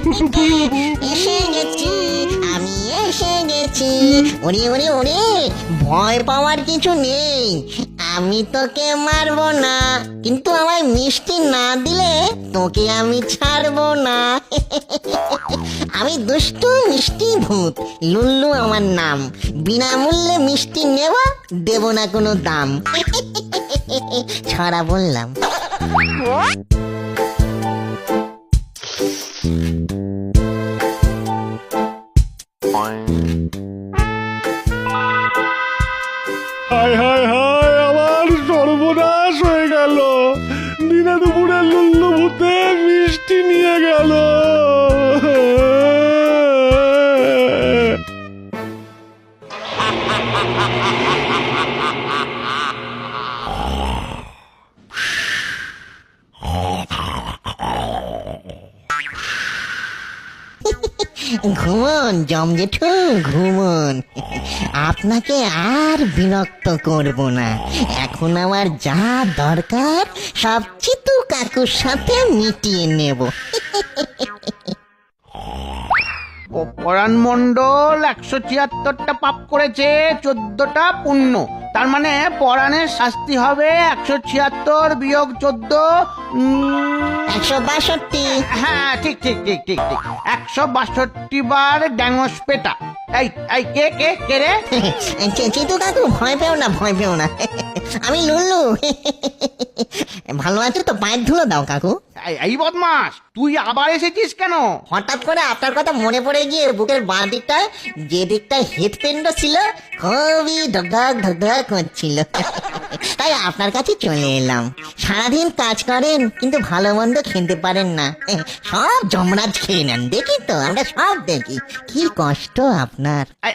এসে গেছি, আমি এসে গেছি। ওরে ওরে ওরে, ভয় পাওয়ার কিছু নেই। আমি তোকে মারবো না, কিন্তু আমায় মিষ্টি না দিলে তোকে আমি ছাড়বো না। আমি দুষ্টু মিষ্টি ভূত, লুল্লু আমার নাম। বিনামূল্যে মিষ্টি নেব, দেব না কোনো দাম। ছড়া বললাম। হায় হায় হায়, আমার সর্বনাশ হয়ে গেল। দিনে দুপুরে লুল্লু ভূতে মিষ্টি নিয়ে গেল। ঘুমন জম জেঠু, ঘুমন। আপনাকে আর বিরক্ত করব না। এখন আমার যা দরকার সব চিতু কাকুর সাথে মিটিয়ে নেব। পরাণ মণ্ডল 176টা পাপ করেছে, 14টা পুণ্য। তার মানে পরাণের শাস্তি হবে 176 বিয়োগ 14, 162। হ্যাঁ ঠিক ঠিক ঠিক ঠিক ঠিক 162 বার ড্যাঙস পেটা। এই এই কে কে কে রে? চিতু কাকু, ভয় পেও না, ভয় পেও না। আমি লুল্লু। ভালো আছো তো? পায়ের ধুলো দাও কাকু। এই বদমাস, তুই আবার এসেছিস কেন? হঠাৎ করে আপনার কথা মনে পড়ে গিয়ে বুকের বাঁ দিকটায় যে দিকটা হৃৎপিণ্ড ছিল খুবই ধকধক ধকধক করছিল, তাই আপনার কাছে চলে এলাম। সারাদিন কাজ করেন কিন্তু ভালো মন্দ খেতে পারেন না, সব যমরাজ খেয়ে নেন। দেখি তো, আমরা সব দেখি কি কষ্ট আপনার। এই